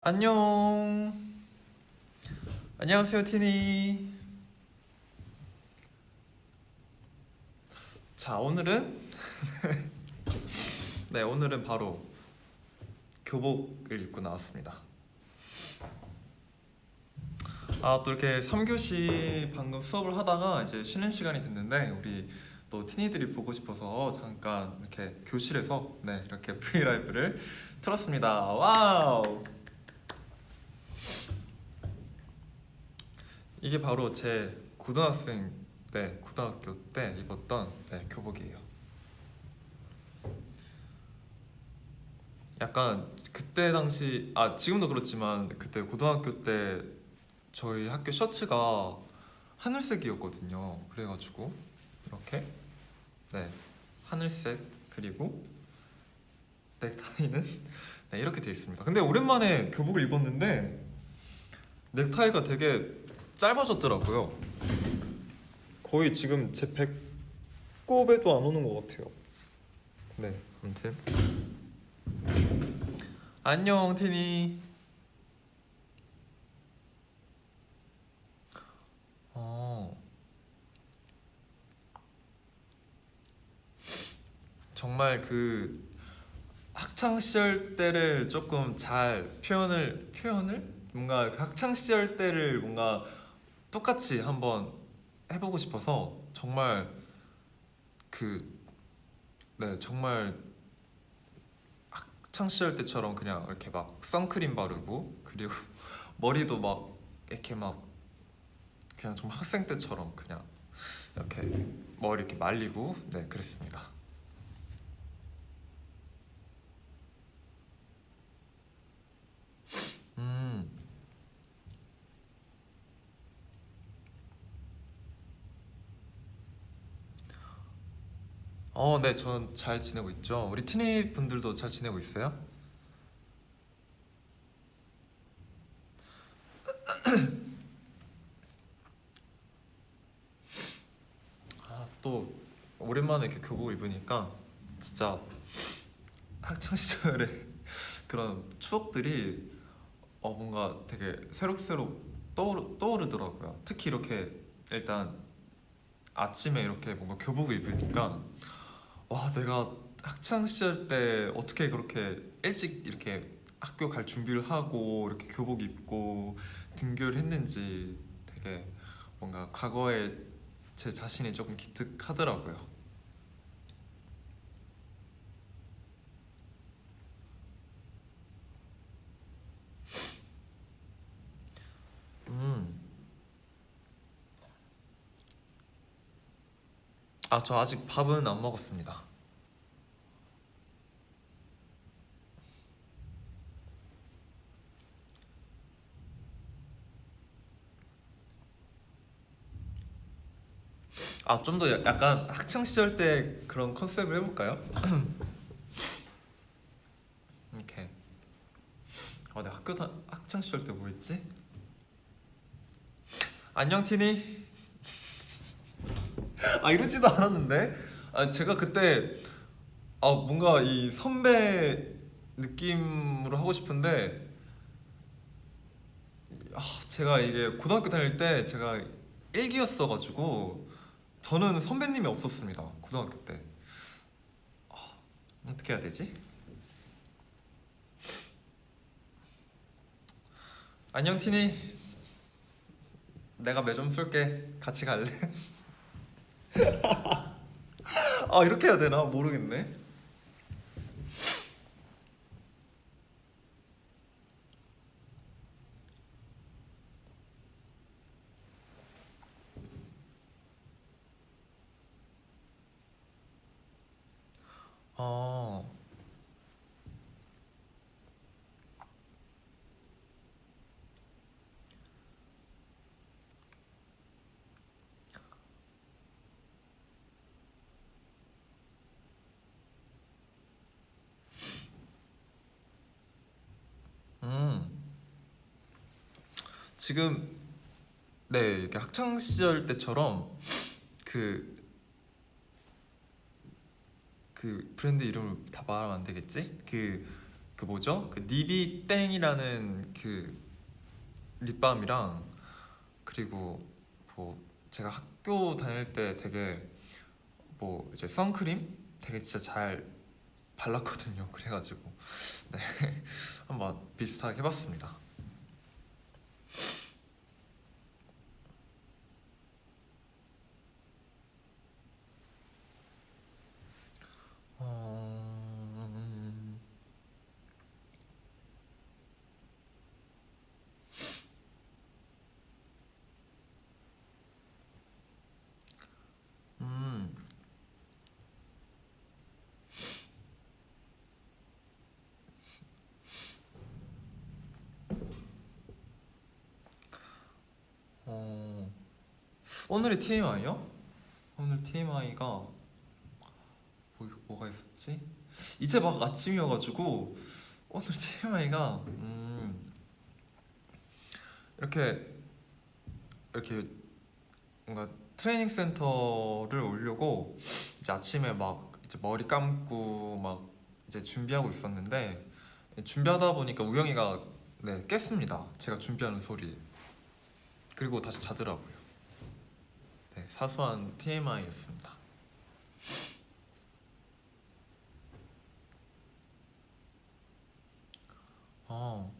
안녕. 안녕하세요, 티니. 자, 오늘은 네, 오늘은 바로 교복을 입고 나왔습니다. 또 이렇게 3교시 방금 수업을 하다가 이제 쉬는 시간이 됐는데 우리 또 티니들이 보고 싶어서 잠깐 이렇게 교실에서 네, 이렇게 브이라이브를 틀었습니다. 와우. 이게 바로 제 고등학교 때 입었던 네, 교복이에요. 약간 그때 당시 지금도 그렇지만 그때 고등학교 때 저희 학교 셔츠가 하늘색이었거든요. 그래가지고 이렇게 네, 하늘색 그리고 넥타이는 네, 이렇게 돼 있습니다. 근데 오랜만에 교복을 입었는데 넥타이가 되게 짧아졌더라고요. 거의 지금 제 배꼽에도 안 오는 것 같아요. 네, 아무튼 안녕 테니. 어, 정말 그 학창 시절 때를 조금 잘 표현을 뭔가 그 학창 시절 때를 뭔가 똑같이 한번 해보고 싶어서 정말 그 네, 정말 학창 시절 때처럼 그냥 이렇게 막 선크림 바르고 그리고 머리도 막 이렇게 막 그냥 좀 학생 때처럼 그냥 이렇게 머리 이렇게 말리고 네, 그랬습니다. 음. 네, 전 잘 지내고 있죠. 우리 티니 분들도 잘 지내고 있어요? 또 오랜만에 이렇게 교복 입으니까 진짜 학창 시절의 그런 추억들이 뭔가 되게 새록새록 떠오르더라고요. 특히 이렇게 일단 아침에 이렇게 뭔가 교복을 입으니까 와, 내가 학창 시절 때 어떻게 그렇게 일찍 이렇게 학교 갈 준비를 하고 이렇게 교복 입고 등교를 했는지 되게 뭔가 과거에 제 자신이 조금 기특하더라고요. 음. 저 아직 밥은 안 먹었습니다. 좀 더 약간 학창 시절 때 그런 컨셉을 해볼까요? 이렇게 내 학창 시절 때 뭐 했지? 안녕 티니. 이러지도 않았는데. 제가 그때 뭔가 이 선배 느낌으로 하고 싶은데 제가 이게 고등학교 다닐 때 제가 일기였어가지고 저는 선배님이 없었습니다. 고등학교 때. 아, 어떻게 해야 되지? 안녕 티니. 내가 매점 쏠게. 같이 갈래? 이렇게 해야 되나? 모르겠네. 어, 음. 지금 네, 이렇게 학창 시절 때처럼 그, 그 브랜드 이름을 다 말하면 안 되겠지? 그 그 뭐죠? 그 니비 땡이라는 그 립밤이랑, 그리고 뭐 제가 학교 다닐 때 되게 뭐 이제 선크림 되게 진짜 잘 발랐거든요. 그래가지고 네 한번 비슷하게 해봤습니다. 음, 음, 어, 오늘의 TMI요? 오늘 TMI가 뭐가 있었지? 이제 막 아침이어가지고 오늘 TMI가 이렇게 이렇게 뭔가 트레이닝 센터를 오려고 이제 아침에 막 이제 머리 감고 막 이제 준비하고 있었는데, 준비하다 보니까 우영이가 네 깼습니다. 제가 준비하는 소리. 그리고 다시 자더라고요. 네, 사소한 TMI였습니다. 어,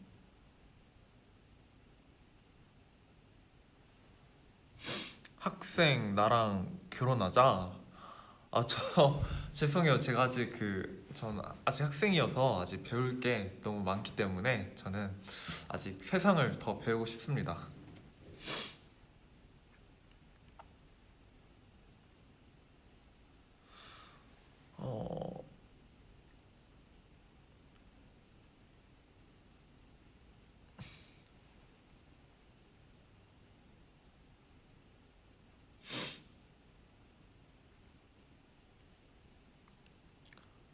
학생 나랑 결혼하자. 아, 저 죄송해요. 제가 아직 전 아직 학생이어서 아직 배울 게 너무 많기 때문에 저는 아직 세상을 더 배우고 싶습니다. 어,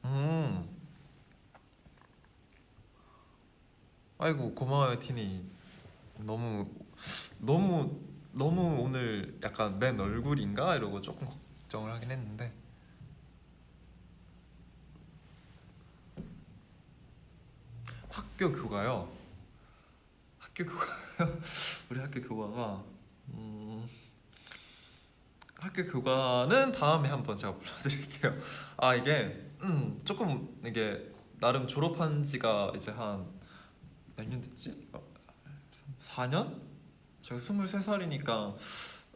음, 아이고 고마워요 티니. 너무 너무 너무 오늘 약간 맨 얼굴인가 이러고 조금 걱정을 하긴 했는데. 학교 교가요? 학교 교가 우리 학교 교가가 음, 학교 교가는 다음에 한번 제가 불러드릴게요. 아 이게 조금 이게 나름 졸업한 지가 이제 한 몇 년 됐지? 4년? 제가 23살이니까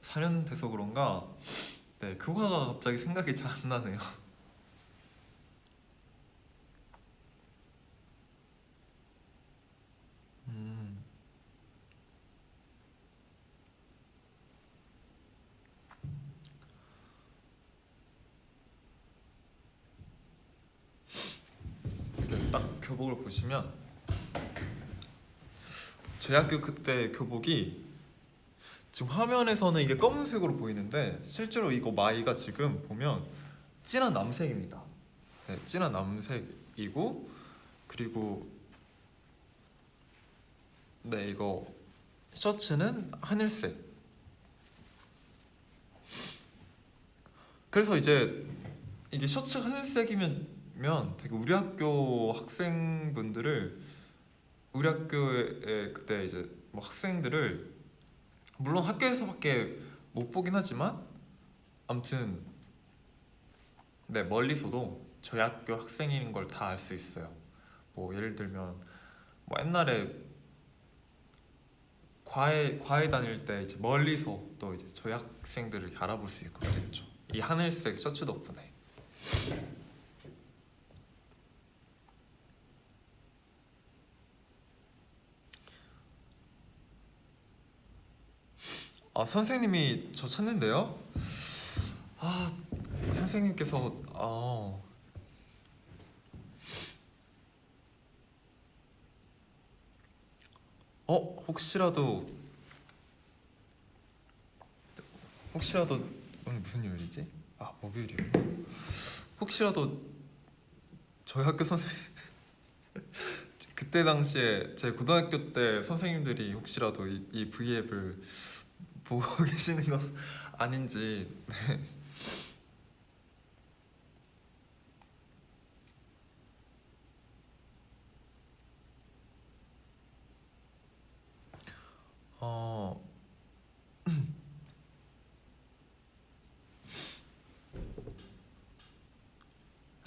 4년 돼서 그런가 네 교가가 갑자기 생각이 잘 안 나네요. 음, 이렇게 딱 교복을 보시면 저희 학교 그때 교복이 지금 화면에서는 이게 검은색으로 보이는데 실제로 이거 마이가 지금 보면 진한 남색입니다. 네, 진한 남색이고, 그리고 네 이거 셔츠는 하늘색. 그래서 이제 이게 셔츠 하늘색이면 되게 우리 학교 학생분들을, 우리 학교에 그때 이제 뭐 학생들을 물론 학교에서밖에 못 보긴 하지만 아무튼 네 멀리서도 저희 학교 학생인 걸 다 알 수 있어요. 뭐 예를 들면 뭐 옛날에 과외 다닐 때 이제 멀리서 또 이제 저희 학생들을 이렇게 알아볼 수 있고 그랬죠. 이 하늘색 셔츠 덕분에. 아 선생님이 저 찾는데요? 아 선생님께서 혹시라도 오늘 무슨 요일이지? 아 목요일이요. 혹시라도 저희 학교 선생님 그때 당시에 제 고등학교 때 선생님들이 혹시라도 이 V앱을 보고 계시는 건 아닌지.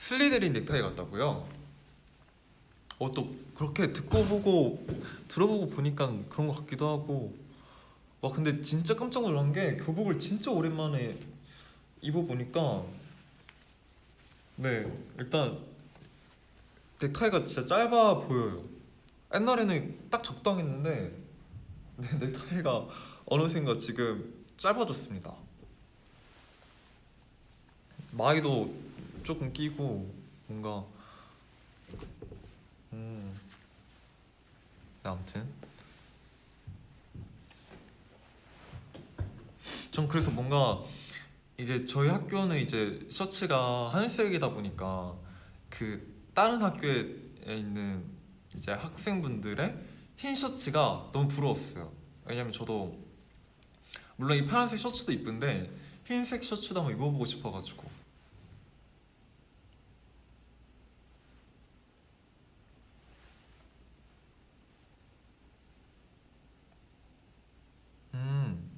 슬리데린 넥타이 같다고요? 또 그렇게 듣고 보고 들어보고 보니까 그런 것 같기도 하고. 와 근데 진짜 깜짝 놀란 게 교복을 진짜 오랜만에 입어보니까 네 일단 넥타이가 진짜 짧아 보여요. 옛날에는 딱 적당했는데 네, 넥타이가 어느샌가 지금 짧아졌습니다. 마이도 조금 끼고 뭔가 네, 아무튼 전 그래서 뭔가 이게 저희 학교는 이제 셔츠가 하늘색이다 보니까 그 다른 학교에 있는 이제 학생분들의 흰 셔츠가 너무 부러웠어요. 왜냐면 저도 물론 이 파란색 셔츠도 이쁜데 흰색 셔츠도 한번 입어보고 싶어가지고. 음,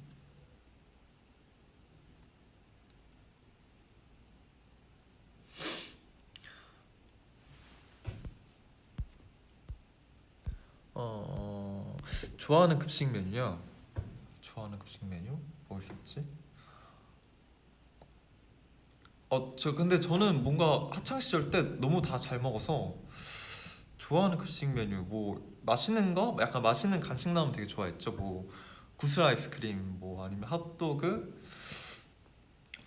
어, 좋아하는 급식 메뉴요? 좋아하는 급식 메뉴? 뭐 있었지? 저 근데 저는 뭔가 학창 시절 때 너무 다 잘 먹어서 좋아하는 급식 메뉴 뭐 맛있는 거? 약간 맛있는 간식 나오면 되게 좋아했죠. 뭐 구슬 아이스크림 뭐 아니면 핫도그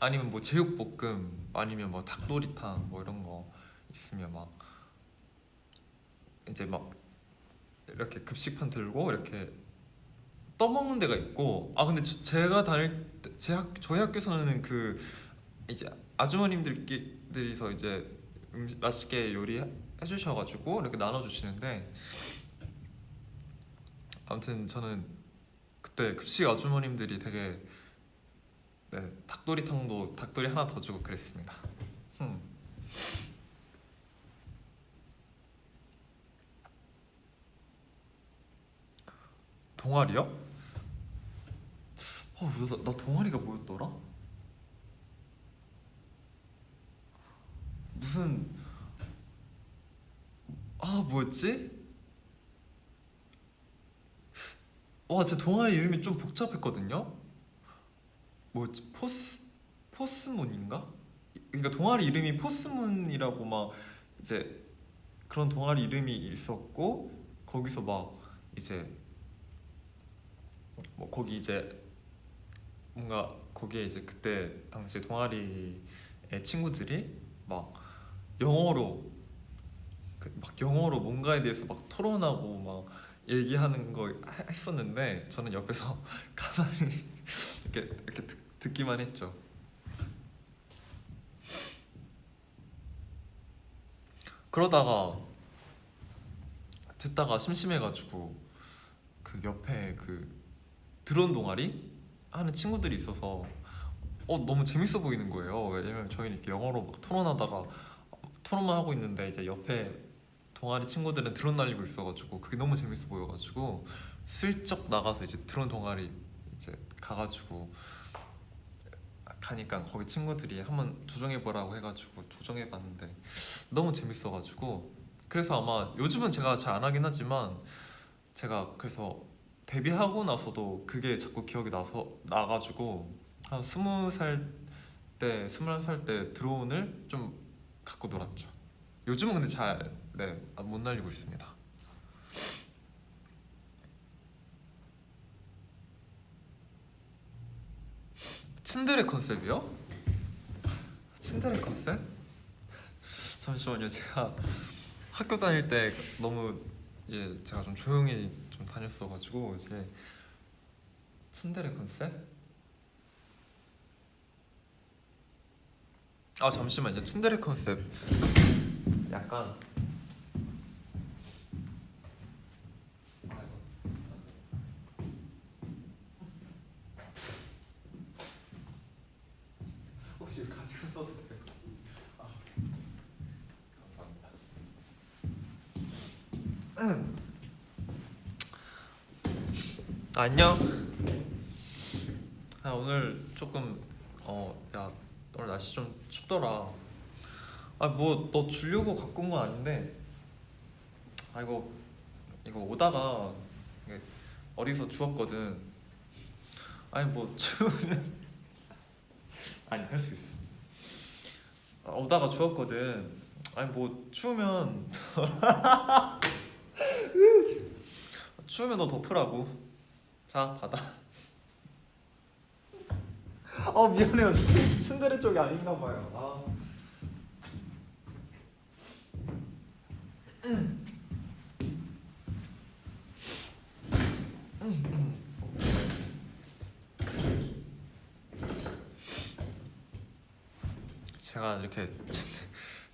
아니면 뭐 제육볶음 아니면 뭐 닭도리탕 뭐 이런 거 있으면 막 이제 막 이렇게 급식판 들고 이렇게 떠먹는 데가 있고. 근데 제가 다닐 때 저희 학교에서는 그 이제 아주머님들끼리서 이제 맛있게 요리해 주셔가지고 이렇게 나눠주시는데 아무튼 저는 그때 급식 아주머님들이 되게 네, 닭도리탕도 닭도리 하나 더 주고 그랬습니다. 흠. 동아리요? 나 동아리가 뭐였더라? 무슨 뭐였지? 제 동아리 이름이 좀 복잡했거든요. 뭐였지? 포스문인가? 그러니까 동아리 이름이 포스문이라고 막 이제 그런 동아리 이름이 있었고 거기서 막 이제 뭐 거기 이제 뭔가 거기에 이제 그때 당시 동아리의 친구들이 막 영어로 막 영어로 뭔가에 대해서 막 토론하고 막 얘기하는 거 했었는데 저는 옆에서 가만히 이렇게 듣기만 했죠. 그러다가 듣다가 심심해가지고 그 옆에 그 드론 동아리 하는 친구들이 있어서 너무 재밌어 보이는 거예요. 왜냐면 저희는 이렇게 영어로 막 토론하다가 토론만 하고 있는데 이제 옆에 동아리 친구들은 드론 날리고 있어가지고 그게 너무 재밌어 보여가지고 슬쩍 나가서 이제 드론 동아리 이제 가가지고 가니까 거기 친구들이 한번 조정해보라고 해가지고 조정해봤는데 너무 재밌어가지고 그래서 아마 요즘은 제가 잘 안 하긴 하지만 제가 그래서 데뷔하고 나서도 그게 자꾸 기억이 나가지고 한 20살 때 21살 때 드론을 좀 갖고 놀았죠. 요즘은 근데 잘 못 날리고 있습니다. 츤데레 컨셉이요? 츤데레 컨셉? 잠시만요. 제가 학교 다닐 때 너무 제가 좀 조용히 좀 다녔어가지고 이제 츤데레 컨셉? 잠시만요. 츤데레 컨셉 약간 혹시 가지고 써도 돼요? 감사합니다. 안녕. 오늘 조금 야 오늘 날씨 좀 춥더라. 아 뭐 너 주려고 갖고 온 건 아닌데, 아 이거 오다가 이게 어디서 주웠거든. 아니 뭐 추우면 아니 할 수 있어. 오다가 주웠거든. 아니 뭐 추우면 너 덮으라고. 자 받아. 미안해요. 츤데레 쪽이 아닌가 봐요. 제가 이렇게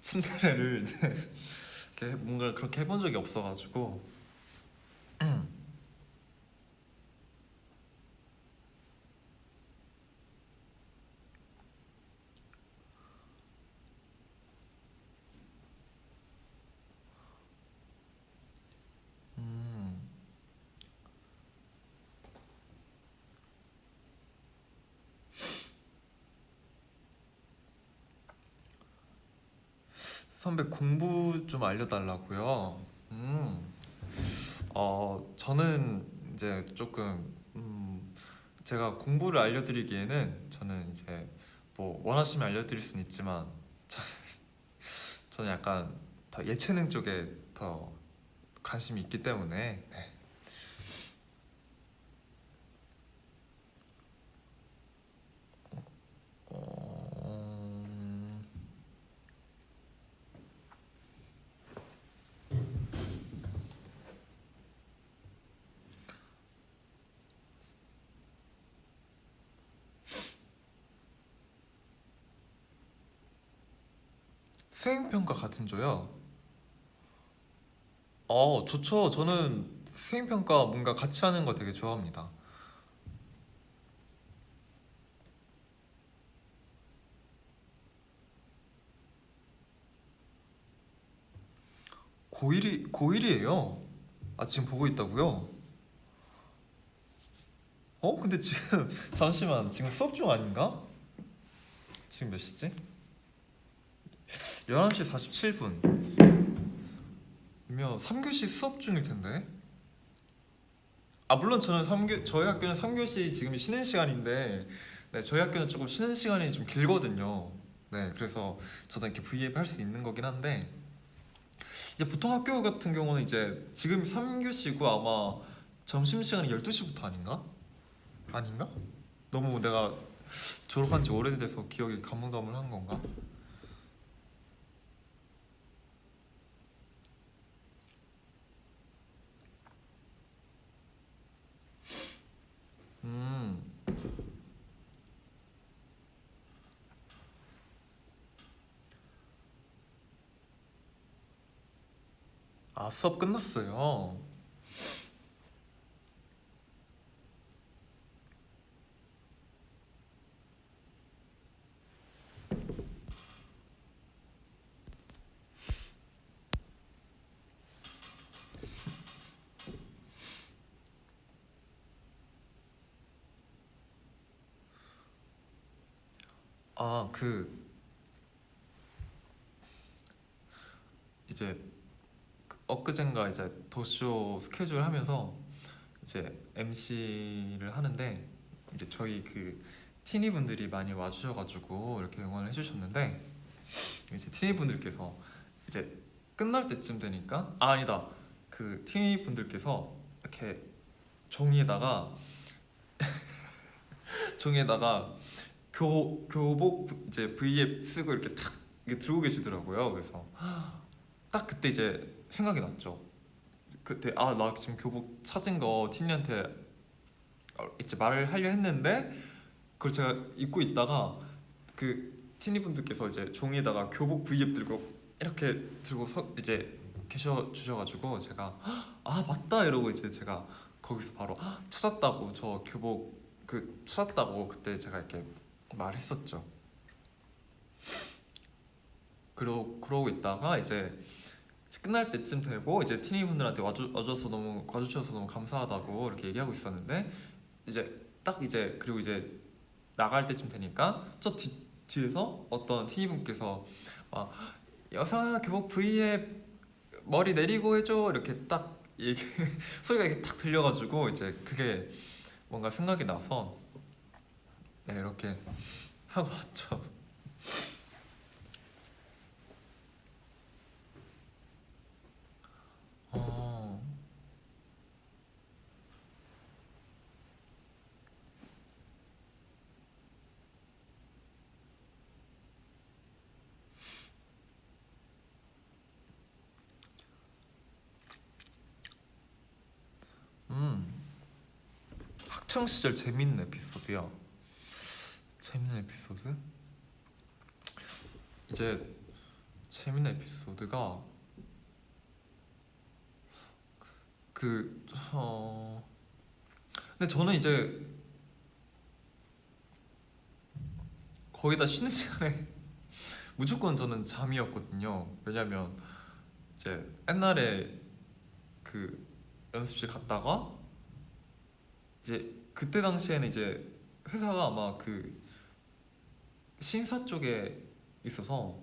츤데레를 이렇게 뭔가 그렇게 해본 적이 없어가지고. 음, 선배 공부 좀 알려달라고요. 저는 이제 조금 제가 공부를 알려드리기에는 저는 이제 뭐 원하시면 알려드릴 수는 있지만 저는 약간 더 예체능 쪽에 더 관심이 있기 때문에. 네. 어, 수행평가 같은 조요? 좋죠. 저는 수행평가 뭔가 같이 하는 거 되게 좋아합니다. 고1이에요. 아, 지금 보고 있다고요? 근데 지금 잠시만, 지금 수업 중 아닌가? 지금 몇 시지? 11시 47분이면 3교시 수업 중일 텐데. 아, 물론 저희 학교는 3교시 지금 쉬는 시간인데, 네, 저희 학교는 조금 쉬는 시간이 좀 길거든요. 네, 그래서 저도 이렇게 V앱 할 수 있는 거긴 한데, 이제 보통 학교 같은 경우는 이제 지금 3교시고 아마 점심시간이 12시부터 아닌가? 아닌가? 너무 내가 졸업한 지 오래돼서 기억이 가물가물한 건가? 음, 수업 끝났어요. 그 이제 엊그젠가 이제 더쇼 스케줄 하면서 이제 MC를 하는데, 이제 저희 그 티니 분들이 많이 와주셔가지고 이렇게 응원을 해주셨는데, 이제 티니 분들께서 이제 끝날 때쯤 되니까, 아니다, 그 티니 분들께서 이렇게 종이에다가 종이에다가 교복 이제 V앱 쓰고 이렇게 탁 이렇게 들고 계시더라고요. 그래서 딱 그때 이제 생각이 났죠. 그때 나 지금 교복 찾은 거 티니한테 이제 말을 하려 했는데, 그걸 제가 입고 있다가 그 티니 분들께서 이제 종이에다가 교복 V앱 들고 이렇게 들고 이제 계셔 주셔가지고, 제가 맞다 이러고 이제 제가 거기서 바로 찾았다고, 저 교복 찾았다고 그때 제가 이렇게 말했었죠. 그러고 있다가 이제 끝날 때쯤 되고, 이제 티니 분들한테 와주셔서 너무 감사하다고 이렇게 얘기하고 있었는데, 이제 딱 이제 그리고 이제 나갈 때쯤 되니까 저 뒤에서 어떤 티니 분께서 막 여사 교복 V에 머리 내리고 해줘 이렇게 딱 얘기, 소리가 이렇게 딱 들려가지고 이제 그게 뭔가 생각이 나서 네, 이렇게 하고 왔죠. 어, 음, 학창 시절 재밌는 에피소드야. 재밌는 에피소드? 이제 재밌는 에피소드가 그 근데 저는 이제 거의 다 쉬는 시간에 무조건 저는 잠이었거든요. 왜냐면 이제 옛날에 그 연습실 갔다가 이제 그때 당시에는 이제 회사가 아마 그 신사 쪽에 있어서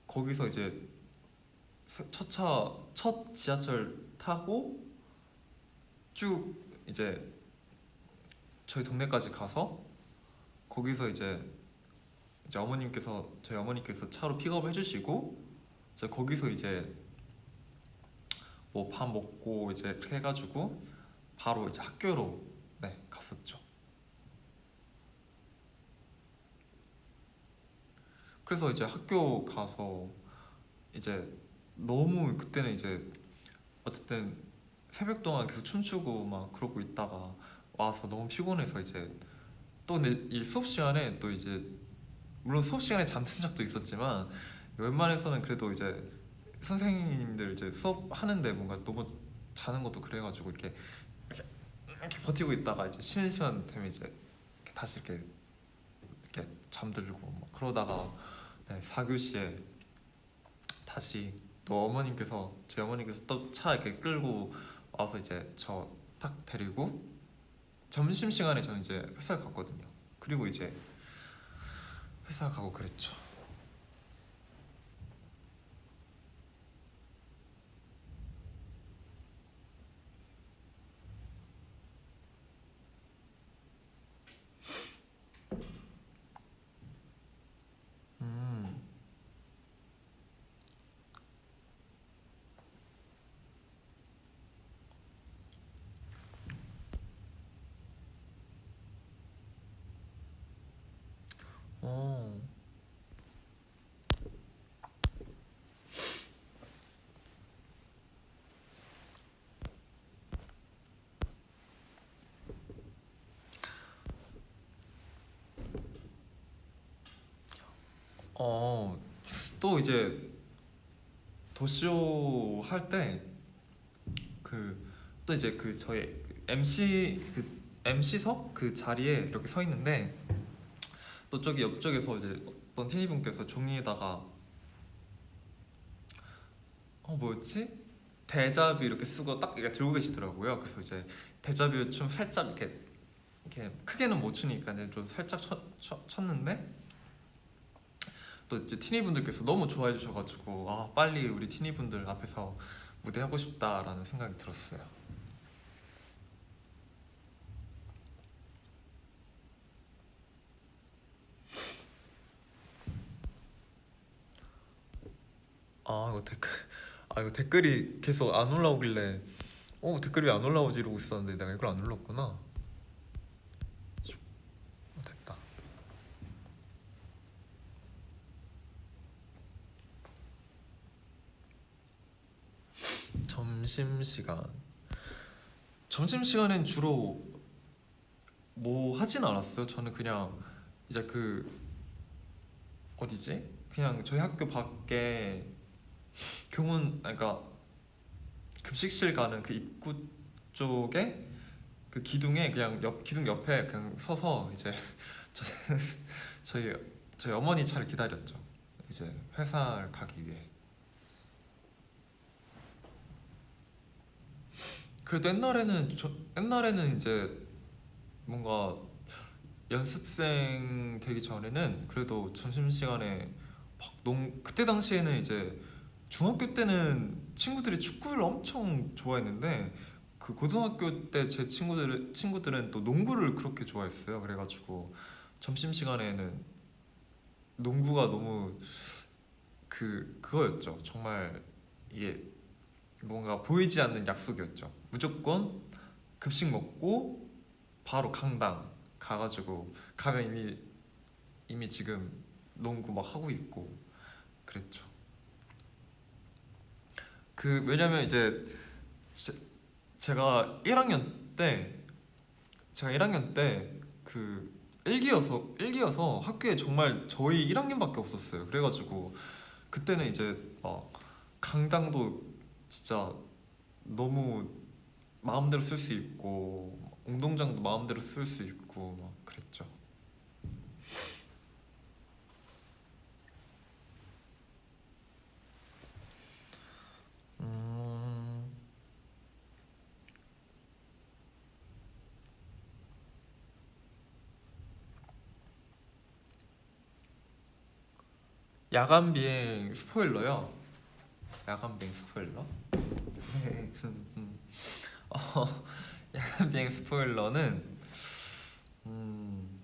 거기서 이제 첫 지하철 타고 쭉 이제 저희 동네까지 가서 거기서 이제 어머님께서 저희 어머니께서 차로 픽업을 해주시고 이제 거기서 이제 뭐 밥 먹고 이제 그렇게 해가지고 바로 이제 학교로 네 갔었죠. 그래서 이제 학교 가서 이제 너무 그때는 이제 어쨌든 새벽 동안 계속 춤추고 막 그러고 있다가 와서 너무 피곤해서 이제 또 근데 이 수업 시간에 또 이제 물론 수업 시간에 잠든 적도 있었지만 웬만해서는 그래도 이제 선생님들 이제 수업 하는데 뭔가 너무 자는 것도 그래가지고 이렇게 버티고 있다가 이제 쉬는 시간 되면 이제 이렇게 다시 이렇게 잠들고 막 그러다가 네, 4교시에 다시 또 어머님께서 저희 어머니께서 또 차 이렇게 끌고 와서 이제 저 딱 데리고 점심 시간에 저는 이제 회사 갔거든요. 그리고 이제 회사 가고 그랬죠. 음, 어, 어, 또 이제 도쇼 할 때 그 또 이제 그 저희 MC석 그 자리에 이렇게 서 있는데 또 저기 옆쪽에서 이제 어떤 티니분께서 종이에다가 뭐였지? 데자뷰 이렇게 쓰고 딱 이렇게 들고 계시더라고요. 그래서 이제 데자뷰 좀 살짝 이렇게 크게는 못 추니까 이제 좀 살짝 쳤는데 또 이제 티니 분들께서 너무 좋아해 주셔가지고 아 빨리 우리 티니 분들 앞에서 무대 하고 싶다라는 생각이 들었어요. 아 이거 댓글 이거 댓글이 계속 안 올라오길래 댓글이 왜 안 올라오지 이러고 있었는데 내가 이걸 안 눌렀구나. 됐다. 점심시간 점심시간엔 주로 뭐 하진 않았어요. 저는 그냥 이제 그 어디지? 그냥 저희 학교 밖에 교문 그러니까 급식실 가는 그 입구 쪽에 그 기둥에 그냥 기둥 옆에 그냥 서서 이제 저, 저희 저희 어머니 차를 기다렸죠. 이제 회사를 가기 위해. 그래도 옛날에는 이제 뭔가 연습생 되기 전에는 그래도 점심시간에 그때 당시에는 이제 중학교 때는 친구들이 축구를 엄청 좋아했는데 그 고등학교 때 제 친구들은 또 농구를 그렇게 좋아했어요. 그래가지고 점심 시간에는 농구가 너무 그거였죠. 정말 이게 뭔가 보이지 않는 약속이었죠. 무조건 급식 먹고 바로 강당 가가지고 가면 이미 지금 농구 막 하고 있고 그랬죠. 왜냐면 이제 제, 제가 1학년 때 그 일기여서 학교에 정말 저희 1학년밖에 없었어요. 그래가지고 그때는 이제 강당도 진짜 너무 마음대로 쓸 수 있고 운동장도 마음대로 쓸 수 있고 막 그랬죠. 음, 야간 비행 스포일러요. 야간 비행 스포일러? 어, 야간 비행 스포일러는 음,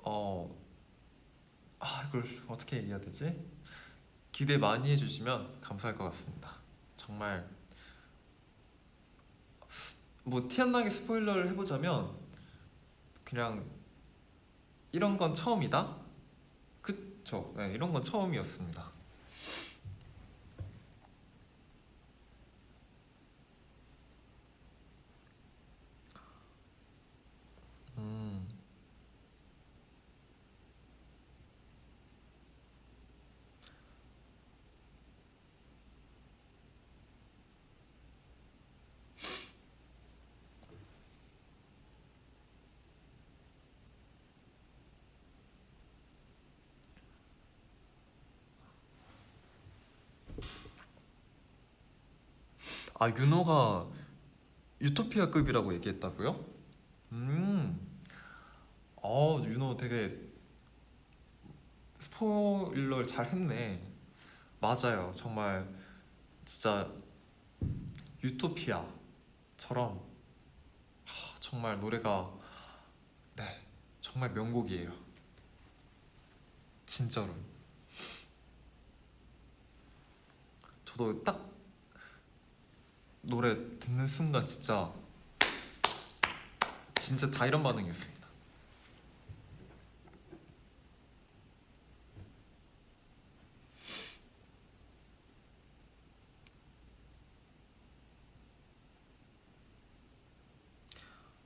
어, 이걸 어떻게 얘기해야 되지? 기대 많이 해주시면 감사할 것 같습니다. 정말 뭐 티 안 나게 스포일러를 해보자면 그냥 이런 건 처음이다? 그쵸? 네, 이런 건 처음이었습니다. 음, 윤호가 유토피아급이라고 얘기했다고요? 음, 윤호 되게 스포일러를 잘 했네. 맞아요. 정말 진짜 유토피아처럼 정말 노래가 네, 정말 명곡이에요. 진짜로. 저도 딱 노래 듣는 순간 진짜 다 이런 반응이었습니다.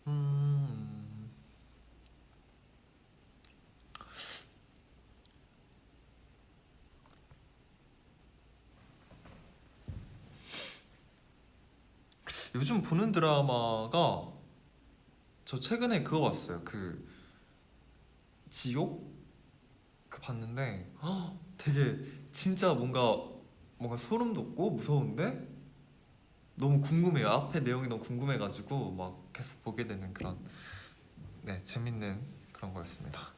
음, 요즘 보는 드라마가 저 최근에 그거 봤어요. 지옥 봤는데 되게 진짜 뭔가 소름 돋고 무서운데 너무 궁금해요. 앞에 내용이 너무 궁금해가지고 막 계속 보게 되는 그런 네 재밌는 그런 거였습니다.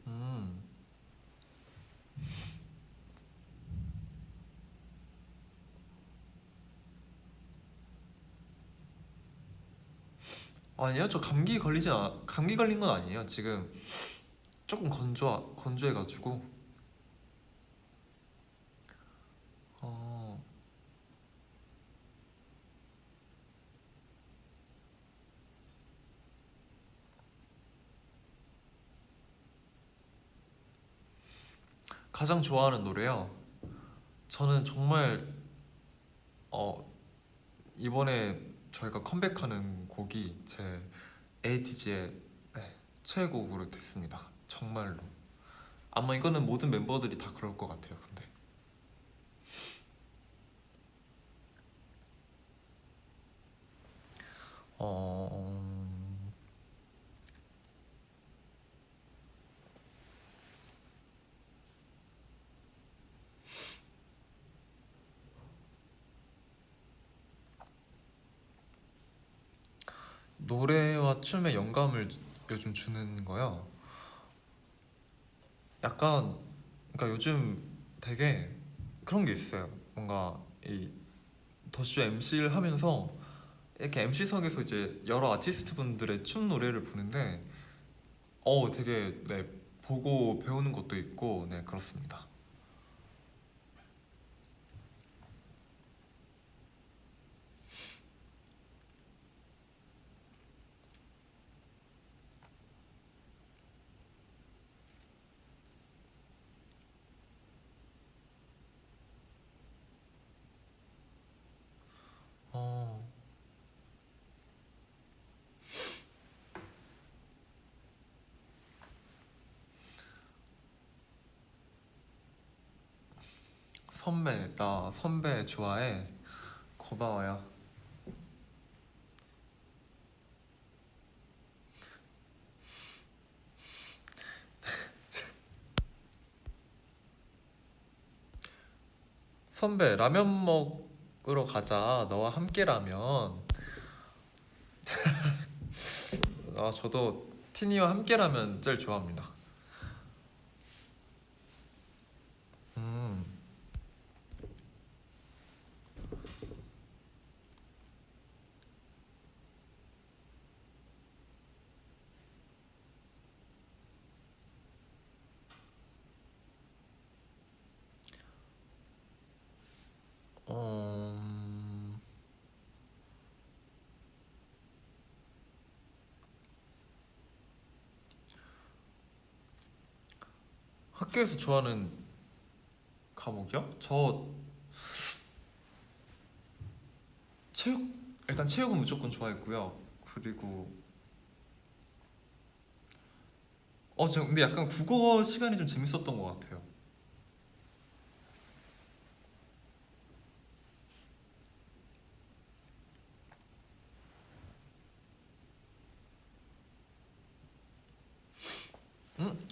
음 아니요 저 감기 걸린 건 아니에요. 지금 조금 건조해가지고 어, 가장 좋아하는 노래요. 저는 정말 어, 이번에 저희가 컴백하는 곡이 제 에이티즈의 네, 최애곡으로 됐습니다. 정말로. 아마 이거는 모든 멤버들이 다 그럴 것 같아요. 근데 어, 노래와 춤에 영감을 요즘 주는 거요. 약간 그러니까 요즘 되게 그런 게 있어요. 뭔가 이 더쇼 MC를 하면서 이렇게 MC석에서 이제 여러 아티스트 분들의 춤 노래를 보는데 되게 네 보고 배우는 것도 있고 네 그렇습니다. 어 선배 나 선배 좋아해. 고마워요. 선배 라면 먹으러 가자. 너와 함께라면. 아 저도 티니와 함께라면 제일 좋아합니다. 음. 어. 학교에서 좋아하는 과목이요? 저 체육 일단 체육은 무조건 좋아했고요. 그리고 저 근데 약간 국어 시간이 좀 재밌었던 것 같아요.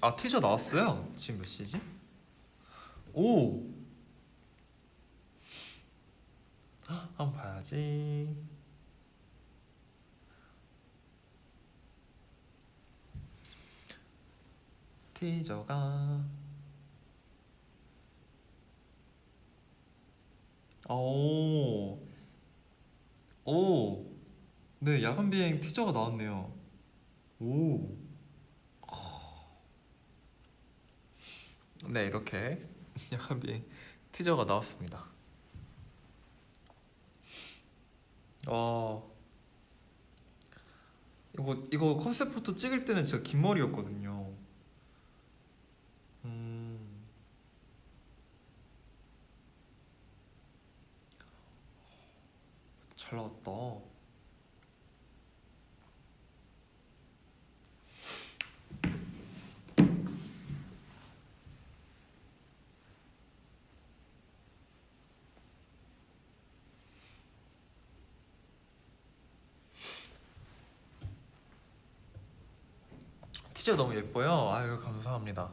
아 티저 나왔어요? 지금 몇 시지? 오, 한번 봐야지. 티저가 오, 오, 네 야간 비행 티저가 나왔네요. 오, 네 이렇게 야간 비행 티저가 나왔습니다. 어, 이거 컨셉 포토 찍을 때는 제가 긴 머리였거든요. 음, 잘 나왔다. 티저 너무 예뻐요. 아유 감사합니다.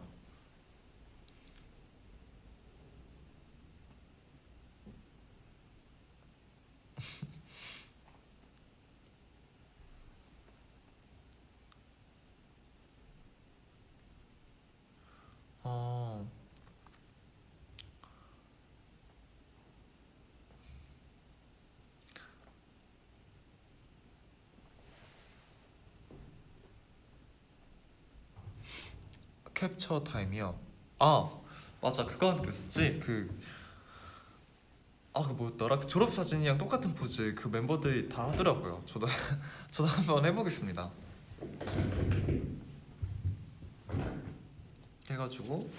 어, 캡처 타임이요. 아 맞아 그거 하기로 했었지. 그 뭐였더라? 그 졸업 사진이랑 똑같은 포즈 그 멤버들이 다 하더라고요. 저도 저도 한번 해보겠습니다. 해가지고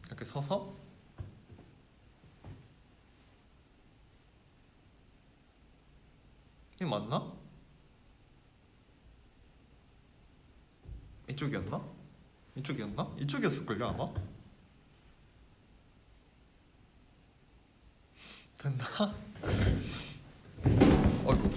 이렇게 서서 이 맞나? 이쪽이었나? 이쪽이었나? 이쪽이었을걸요 아마? 됐나? 어이구.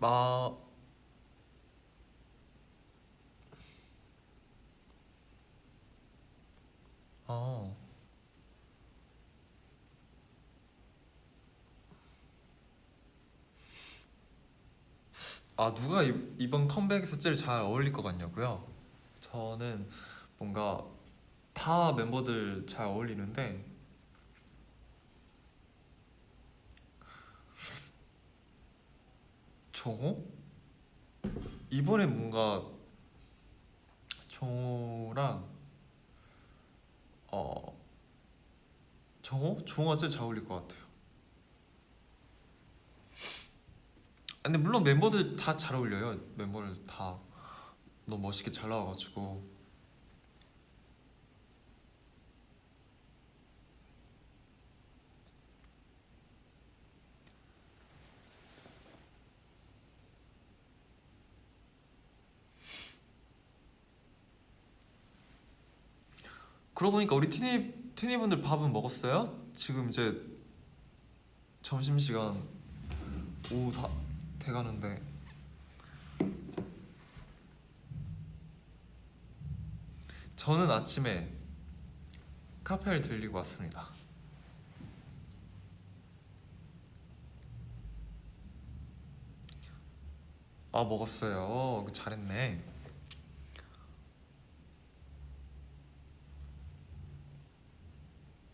마, 어, 누가 이번 컴백에서 제일 잘 어울릴 것 같냐고요? 저는 뭔가 다 멤버들 잘 어울리는데 정호? 이번에 뭔가 정호랑 어 정호? 정호가 제일 잘 어울릴 것 같아요. 근데 물론 멤버들 다 잘 어울려요. 멤버들 다 너무 멋있게 잘 나와가지고. 그러고 보니까 우리 티니 분들 밥은 먹었어요? 지금 이제 점심시간 오후 다 돼가는데. 저는 아침에 카페를 들리고 왔습니다. 먹었어요. 잘했네.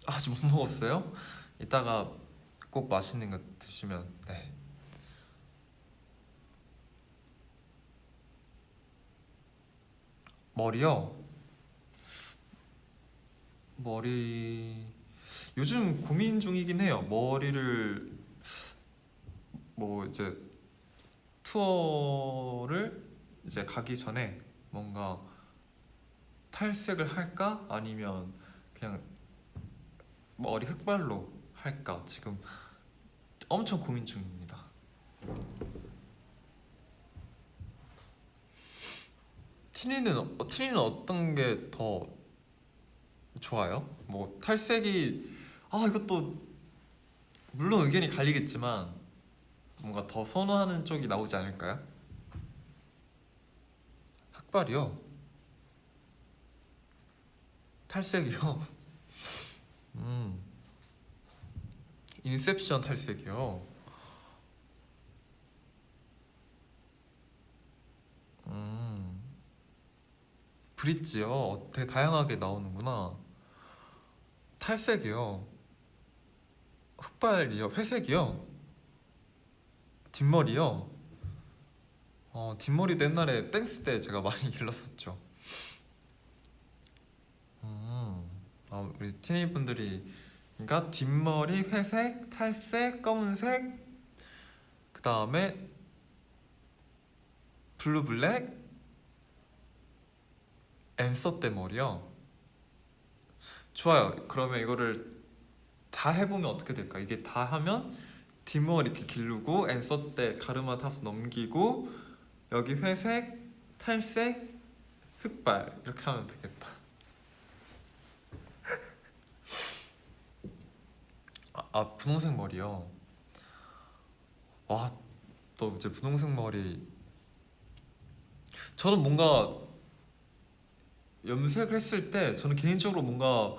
아직 못 먹었어요? 이따가 꼭 맛있는 거 드시면. 네. 머리요? 머리 요즘 고민 중이긴 해요. 머리를 뭐 이제 투어를 이제 가기 전에 뭔가 탈색을 할까? 아니면 그냥 머리 흑발로 할까? 지금 엄청 고민 중입니다. 티니는 어떤 게 더 좋아요? 뭐 탈색이 이것도 물론 의견이 갈리겠지만 뭔가 더 선호하는 쪽이 나오지 않을까요? 흑발이요? 탈색이요? 음, 인셉션 탈색이요? 음, 브릿지요? 되게 다양하게 나오는구나. 탈색이요? 흑발이요? 회색이요? 뒷머리요? 뒷머리도 옛날에 땡스 때 제가 많이 길렀었죠. 음, 우리 티니 분들이 그러니까 뒷머리 회색, 탈색, 검은색, 그 다음에 블루 블랙, 앤서 때 머리요. 좋아요. 그러면 이거를 다 해보면 어떻게 될까? 이게 다 하면 뒷머리 이렇게 기르고 앤서 때 가르마 타서 넘기고 여기 회색, 탈색, 흑발 이렇게 하면 되겠다. 분홍색 머리요. 와, 또 이제 분홍색 머리. 저는 뭔가 염색을 했을 때 저는 개인적으로 뭔가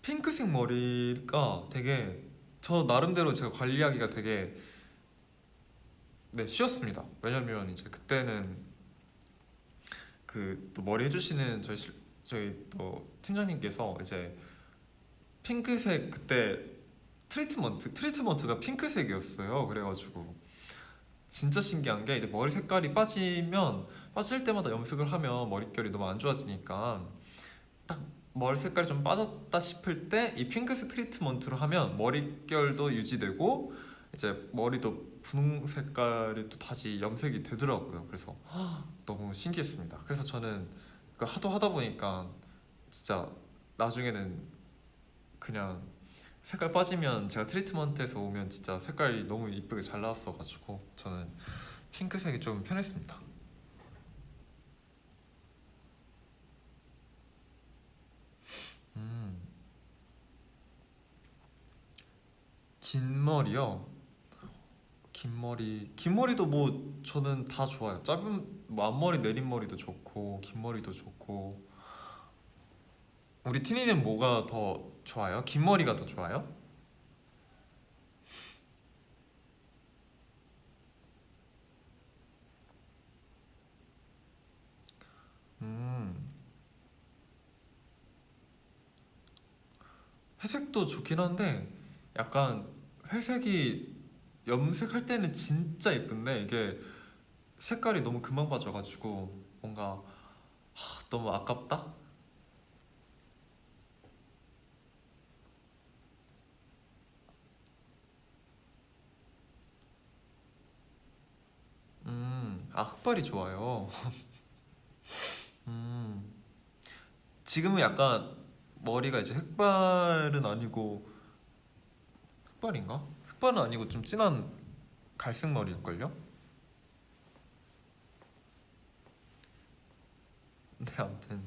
핑크색 머리가 되게 저 나름대로 제가 관리하기가 되게 네, 쉬웠습니다. 왜냐면 이제 그때는 그 또 머리 해주시는 저희 또 팀장님께서 이제 핑크색 그때 트리트먼트가 핑크색이었어요. 그래가지고 진짜 신기한 게 이제 머리 색깔이 빠질 때마다 염색을 하면 머릿결이 너무 안 좋아지니까 딱 머리 색깔이 좀 빠졌다 싶을 때 이 핑크색 트리트먼트로 하면 머릿결도 유지되고 이제 머리도 분홍 색깔이 또 다시 염색이 되더라고요. 그래서 너무 신기했습니다. 그래서 저는 그 하도 하다 보니까 진짜 나중에는 그냥 색깔 빠지면 제가 트리트먼트에서 오면 진짜 색깔이 너무 이쁘게 잘 나왔어가지고 저는 핑크색이 좀 편했습니다. 음, 긴 머리요? 긴 머리도 뭐 저는 다 좋아요. 짧은 뭐 앞머리 내린 머리도 좋고 긴 머리도 좋고. 우리 티니는 뭐가 더 좋아요? 긴 머리가 더 좋아요? 음, 회색도 좋긴 한데 약간 회색이 염색할 때는 진짜 예쁜데 이게 색깔이 너무 금방 빠져가지고 뭔가 너무 아깝다? 흑발이 좋아요. 음, 지금은 약간 머리가 이제 흑발은 아니고 흑발인가? 흑발은 아니고 좀 진한 갈색 머리일걸요? 네, 아무튼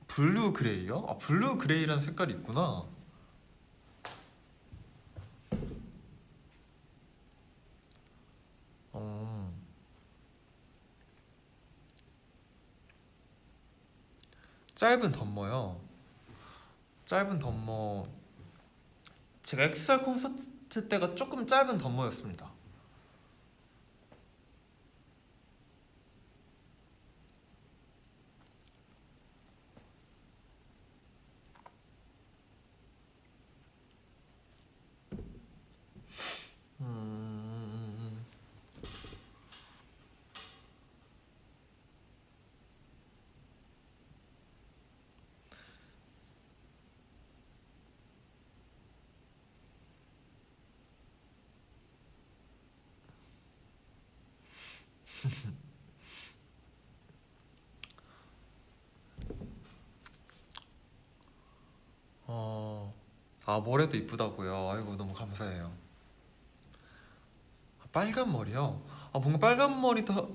블루 그레이요? 아, 블루 그레이라는 색깔이 있구나. 어, 짧은 덤머요. 짧은 덤머. 제가 엑스알 콘서트 때가 조금 짧은 덤머였습니다. 음, 어, 아, 머리도 이쁘다고요. 아이고, 너무 감사해요. 아, 빨간 머리요? 아, 뭔가 빨간 머리 더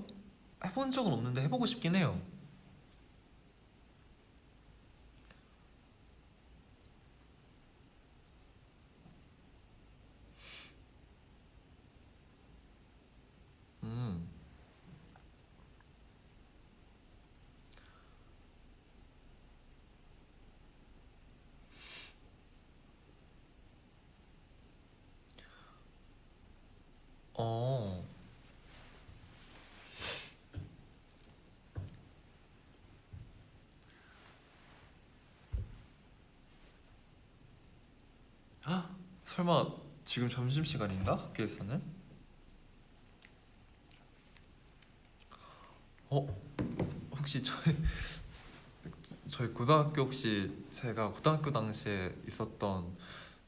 해본 적은 없는데 해보고 싶긴 해요. 음, 어, 아, 설마 지금 점심시간인가? 학교에서는? 어, 혹시 저희 고등학교 혹시 제가 고등학교 당시에 있었던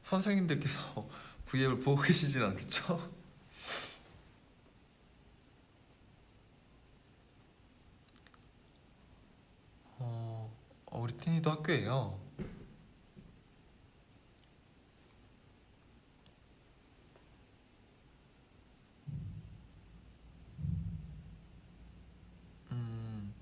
선생님들께서 V앱을 보고 계시진 않겠죠? 어, 우리 팀이도 학교예요. 음,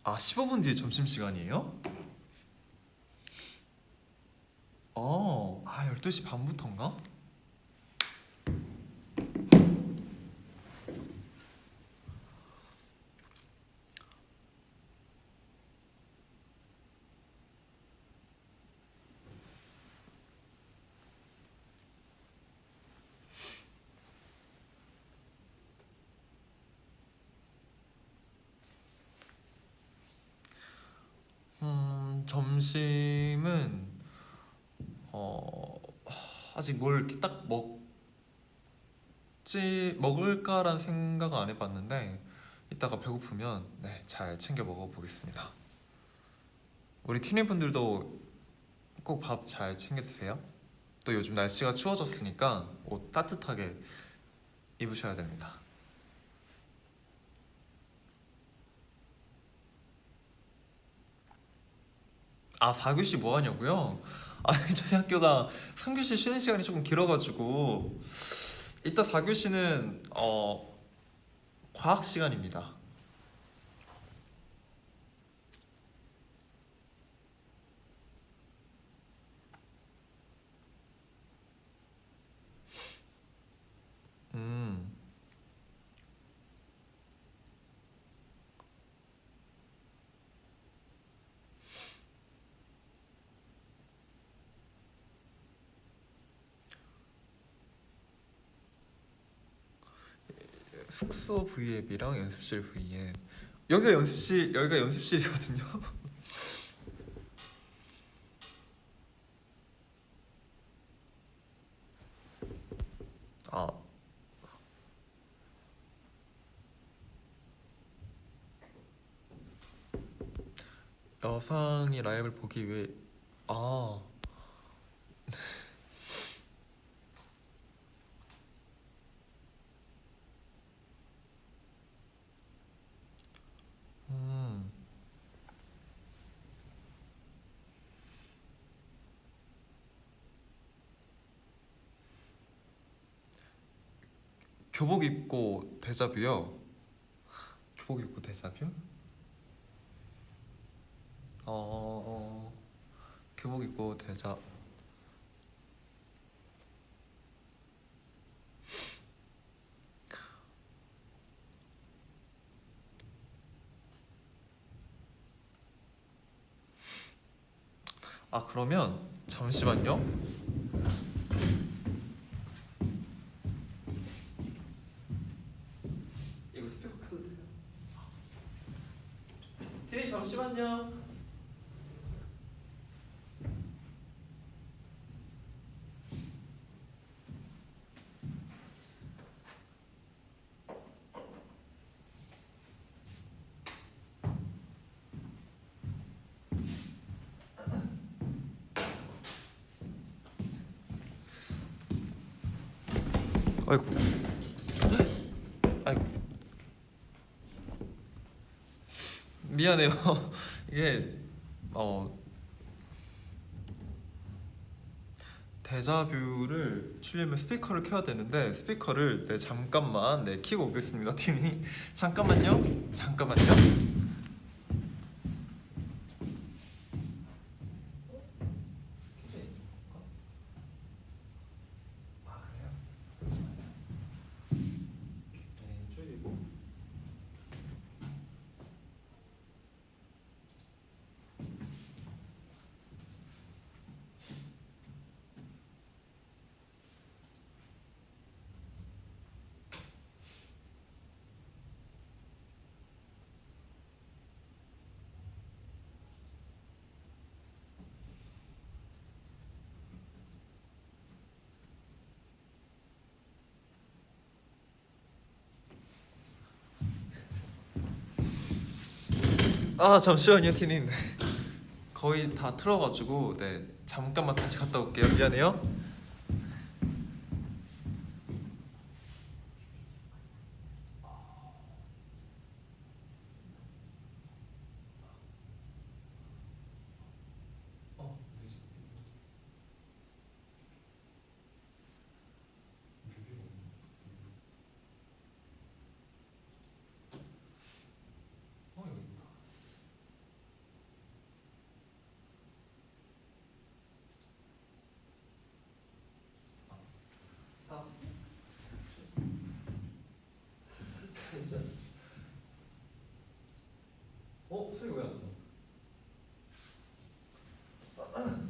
15분 뒤에 점심시간이에요? 12시 반부터인가? 점심은 어, 아직 뭘 이렇게 딱 먹을까란 생각은 안 해봤는데 이따가 배고프면 네, 잘 챙겨 먹어보겠습니다. 우리 티니분들도 꼭 밥 잘 챙겨 드세요. 또 요즘 날씨가 추워졌으니까 옷 따뜻하게 입으셔야 됩니다. 4교시 뭐 하냐고요? 아니 저희 학교가 3교시 쉬는 시간이 조금 길어가지고 이따 4교시는 과학 시간입니다. 음, 숙소 V앱이랑 연습실 V앱. 여기가 연습실이거든요. 아, 여상이 라이브를 보기 위해. 아, 음, 교복 입고 데자뷰요. 교복 입고 데자뷰? 어, 교복 입고 데자. 아, 그러면 잠시만요. 이거 스피커 켜도 돼요? 디니 잠시만요. 아이고, 아이고, 미안해요. 이게 데자뷰를 추려면 스피커를 켜야 되는데 스피커를 잠깐만 켜고 오겠습니다. 티니 잠깐만요. 잠깐만요. 아, 잠시만요, 티니. 네. 거의 다 틀어가지고 잠깐만 다시 갔다 올게요. 미안해요. 소리 왜 안 나?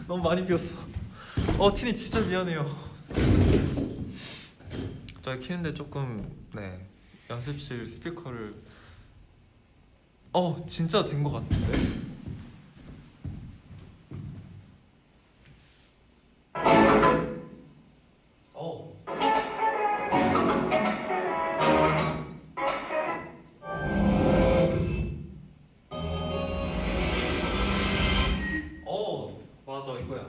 너무 많이 비었어. 티니 진짜 미안해요. 저희 키는데 조금 연습실 스피커를 진짜 된 것 같은데. 어. 맞아 이거야.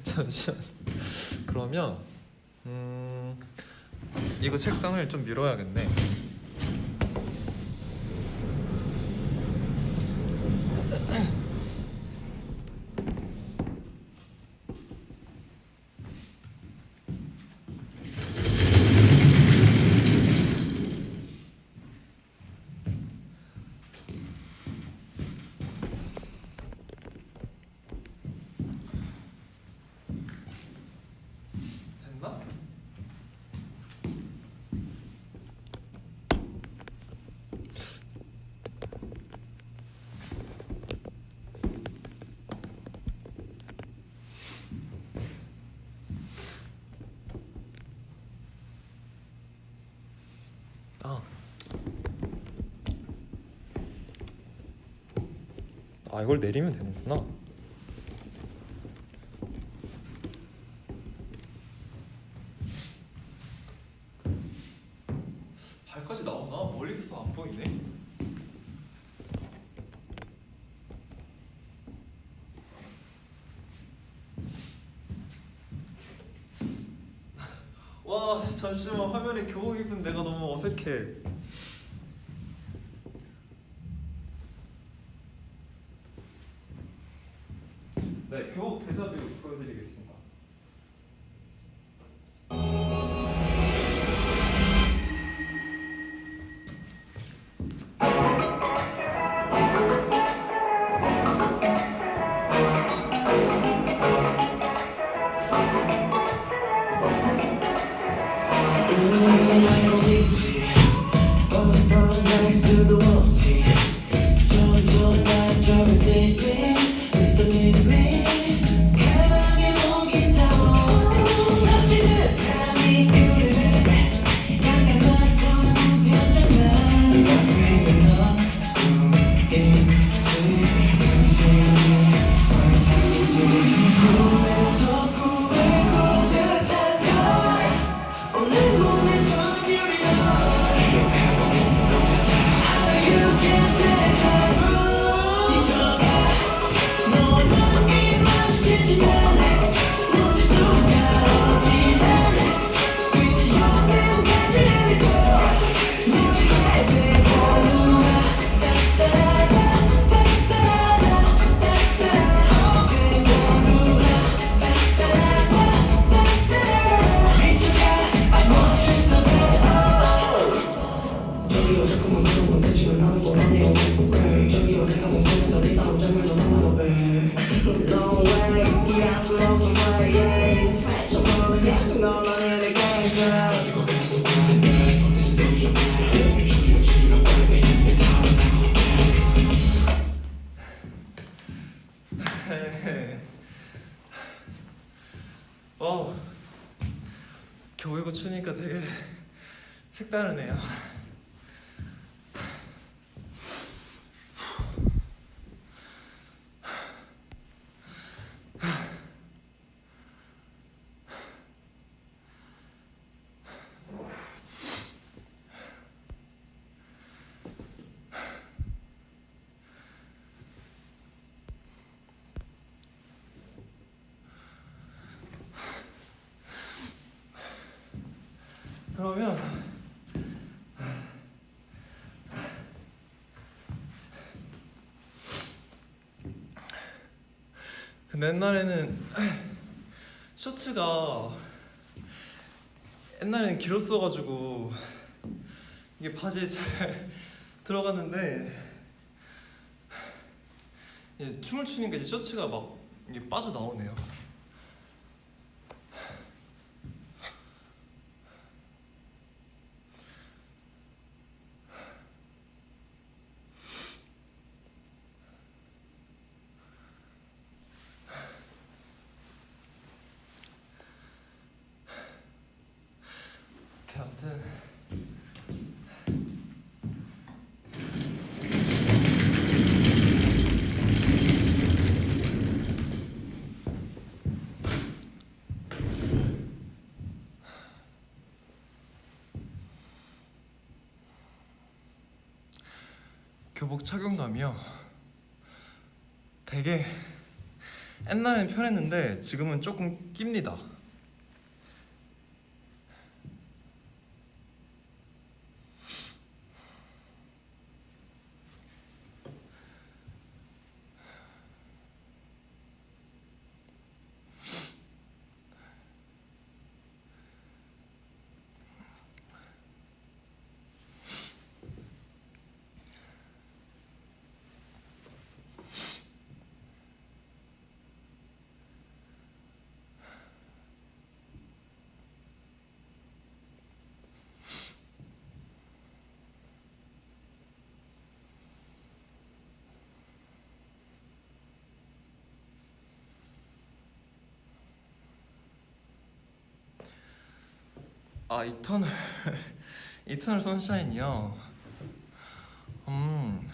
잠시만. 그러면 이거 책상을 좀 밀어야겠네. 됐나? 이걸 내리면 되는구나. 발까지 나오나? 멀리 있어서 안 보이네. 와, 잠시만. 화면에 교복 입은 내가 너무 어색해. 네, 교복 데자뷰 보여드리겠습니다. 겨우 이거 추니까 되게 색다르네요. 그러면 근데 옛날에는 셔츠가 옛날에는 길었어가지고 이게 바지에 잘 들어갔는데 이제 춤을 추니까 이제 셔츠가 막 이게 빠져나오네요. 아무튼 교복 착용감이요. 되게 옛날엔 편했는데 지금은 조금 낍니다. 아, 이터널 이터널 선샤인이요. 음,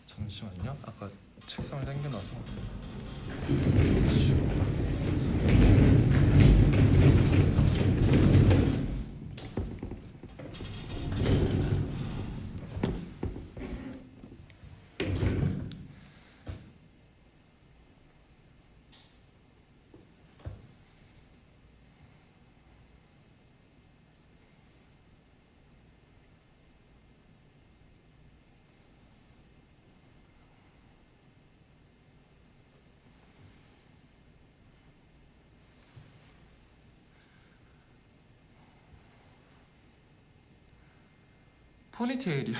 잠시만요. 아까 책상을 당겨놔서. 포니테일이요.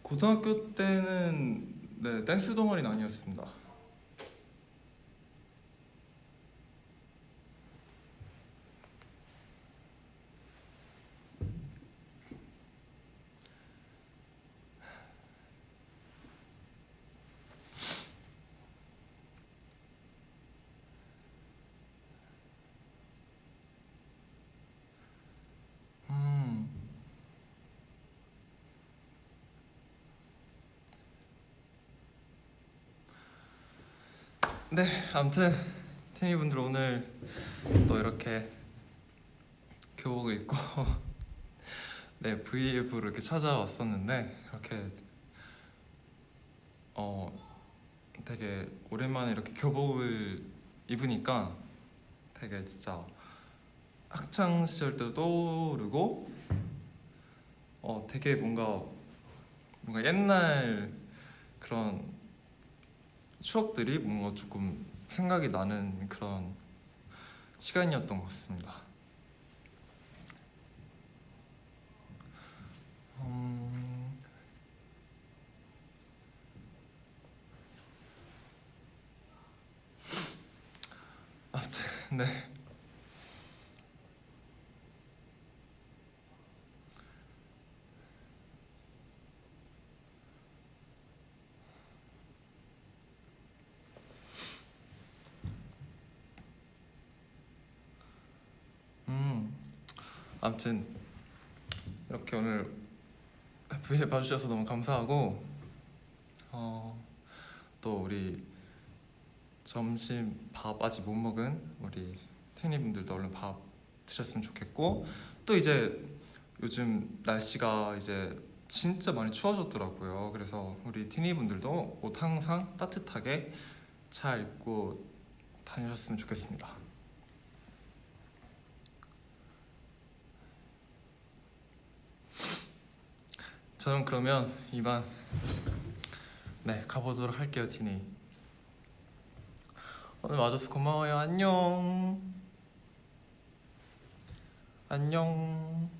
고등학교 때는 네, 댄스 동아리는 아니었습니다. 음, 네, 아무튼 티니분들 오늘 또 이렇게 교복 입고 네, 브이앱으로 이렇게 찾아왔었는데 이렇게 어 되게 오랜만에 이렇게 교복을 입으니까 되게 진짜 학창 시절 때도 떠오르고 되게 뭔가 옛날 그런 추억들이 뭔가 조금 생각이 나는 그런 시간이었던 것 같습니다. 아무튼 네. 아무튼 이렇게 오늘 V에 봐주셔서 너무 감사하고 또 우리 점심 밥 아직 못 먹은 우리 티니분들도 얼른 밥 드셨으면 좋겠고 또 이제 요즘 날씨가 이제 진짜 많이 추워졌더라고요. 그래서 우리 티니분들도 옷 항상 따뜻하게 잘 입고 다니셨으면 좋겠습니다. 저는 그러면 이만 네 가보도록 할게요. 티니 오늘 와줘서 고마워요. 안녕. 안녕.